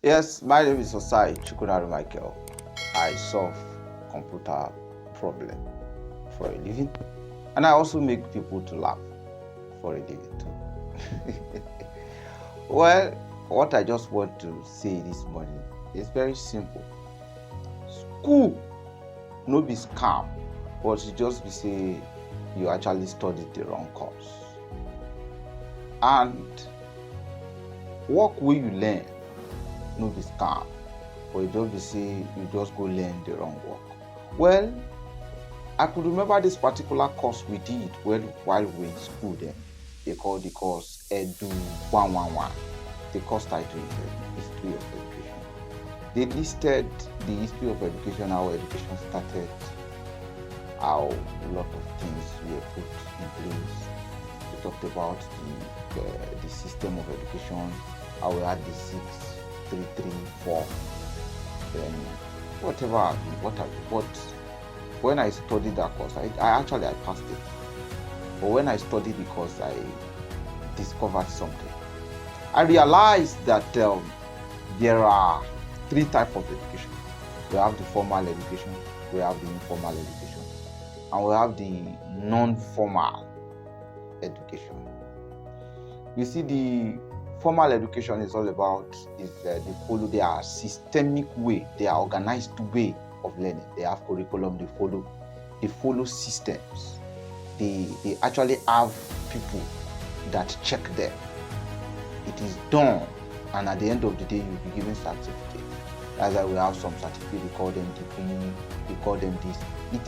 Yes, my name is Osai Chukwunaru Michael. I solve computer problem for a living, and I also make people to laugh for a living too. Well, what I just want to say this morning is very simple. School no be scam, but it just be say you actually studied the wrong course. And work wey you learn no be scam, but it just be say you just go learn the wrong work. Well, I could remember this particular course we did while we were in school then. They called the course Edu 111. The course title is History of Education. They listed the history of education, how education started, how a lot of things were put in place. They talked about the system of education, how we had the 6, 3, 3, 4, then whatever, what when I studied that course, I passed it. But when I studied the course, I discovered something. I realized that there are 3 types of education. We have the formal education, we have the informal education, and we have the non-formal education. You see, the formal education is all about they follow their systemic way, their organized way of learning. They have curriculum, they follow systems. They actually have people that check them. It is done, and at the end of the day, you'll be given certificate. That's why we have some certificate, we call them degree, we call them this. It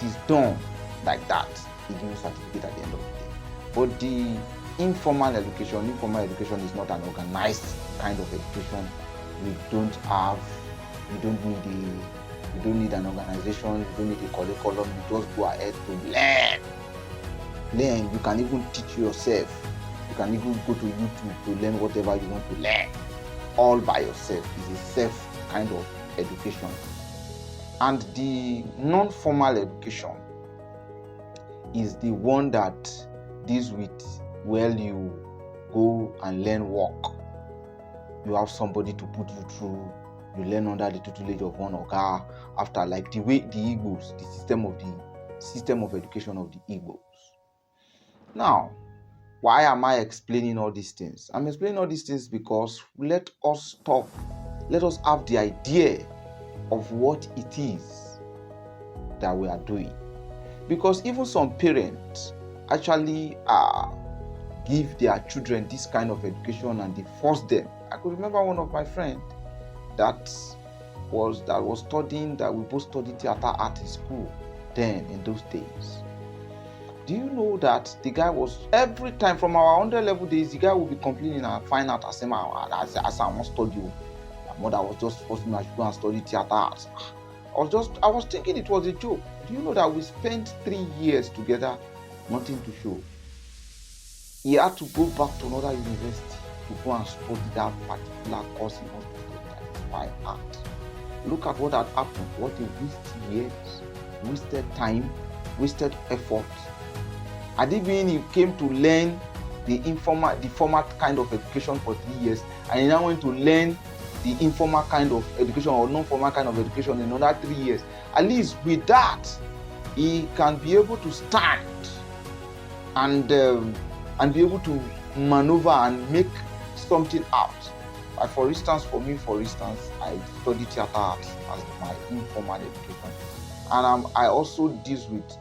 is done like that. They give you certificate at the end of the day. But the informal education is not an organized kind of education. You don't need an organization, you don't need a curriculum, you just go ahead to learn. You can even teach yourself. You can even go to YouTube to learn whatever you want to learn all by yourself. It's a self kind of education. And the non-formal education is the one that deals with you go and learn work. You have somebody to put you through. You learn under the tutelage of one oga. After, like the way the Igbos, the system of education of the Igbos. Now, why am I explaining all these things? I'm explaining all these things because let us have the idea of what it is that we are doing. Because even some parents actually give their children this kind of education and they force them. I could remember one of my friends that was studying, that we both studied theater art in school then in those days. Do you know that the guy was, every time from our 100 level days, the guy would be complaining and find out as I want to study. My mother was just forcing me to go and study theater art. I was thinking it was a joke. Do you know that we spent 3 years together, nothing to show? He had to go back to another university to go and study that particular course he wants to study, that is fine art. Look at what had happened. What a wasted years, wasted time, wasted effort. And even he came to learn the formal kind of education for 3 years, and he now went to learn the informal kind of education or non-formal kind of education in another 3 years. At least with that, he can be able to stand and be able to maneuver and make something out. Like for instance, I study theater arts as my informal education, and I also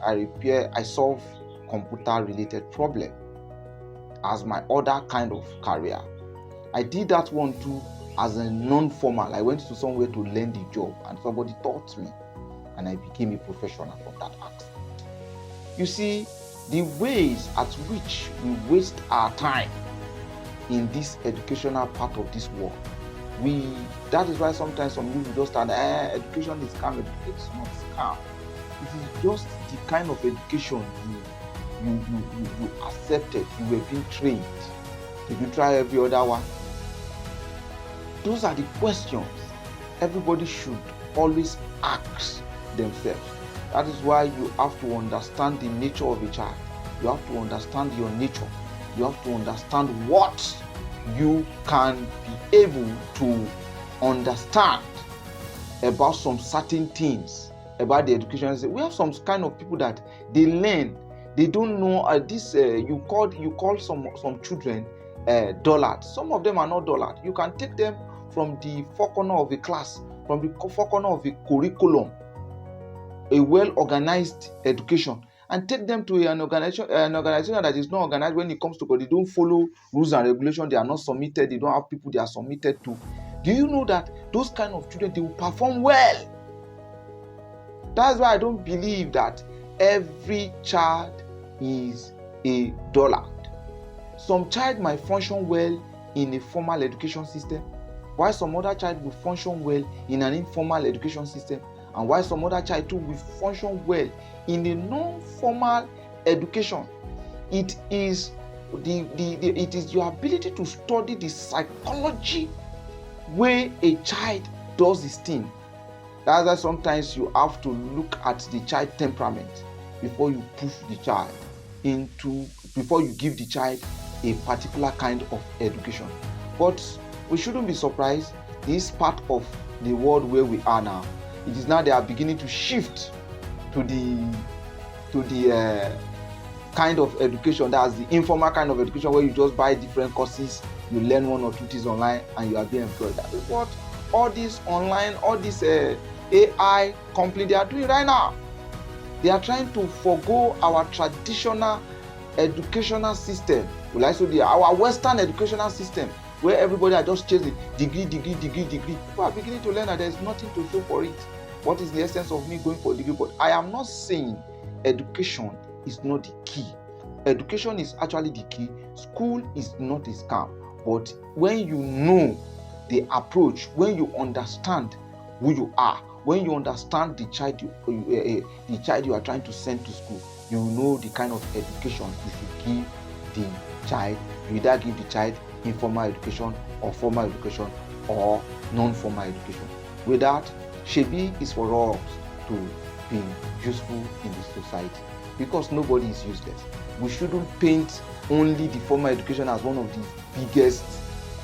I solve computer related problem as my other kind of career. I did that one too as a non-formal. I went to somewhere to learn the job and somebody taught me and I became a professional from that aspect. You see, the ways at which we waste our time in this educational part of this world, that is why sometimes some people just start, education is scam. Education is not scam. It is just the kind of education you accepted, you were being trained. Did you try every other one? Those are the questions everybody should always ask themselves. That is why you have to understand the nature of a child. You have to understand your nature. You have to understand what you can be able to understand about some certain things about the education system. We have some kind of people that they learn, they don't know you call some children dullard. Some of them are not dullard. You can take them from the four corner of a class, from the four corner of a curriculum, a well-organized education, and take them to an organization that is not organized when it comes to, they don't follow rules and regulations, they are not submitted, they don't have people they are submitted to. Do you know that those kind of children, they will perform well? That's why I don't believe that every child is a dullard. Some child might function well in a formal education system, while some other child will function well in an informal education system, and while some other child too will function well in a non-formal education. It is it is your ability to study the psychology where a child does his thing. That's why sometimes you have to look at the child temperament before you push the child before you give the child a particular kind of education. But we shouldn't be surprised. This part of the world where we are now, it is now they are beginning to shift to the kind of education, that's the informal kind of education, where you just buy different courses, you learn one or two things online, and you are being employed. That is what all this online, all this AI company, they are doing right now. They are trying to forgo our traditional educational system, our Western educational system, where everybody are just chasing degree. People are beginning to learn that there is nothing to show for it. What is the essence of me going for a degree? But I am not saying education is not the key. Education is actually the key. School is not a scam. But when you know the approach, when you understand who you are, when you understand the child you are trying to send to school, you know the kind of education you should give the child. You either give the child informal education or formal education or non-formal education. With that, Shebi is for us to be useful in the society, because nobody is useless. We shouldn't paint only the formal education as one of the biggest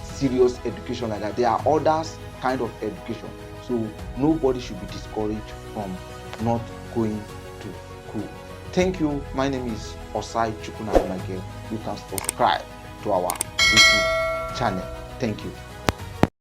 serious education like that. There are others kind of education. So nobody should be discouraged from not going to school. Thank you. My name is Osai Chukwunagumake. You can subscribe to our YouTube channel. Thank you.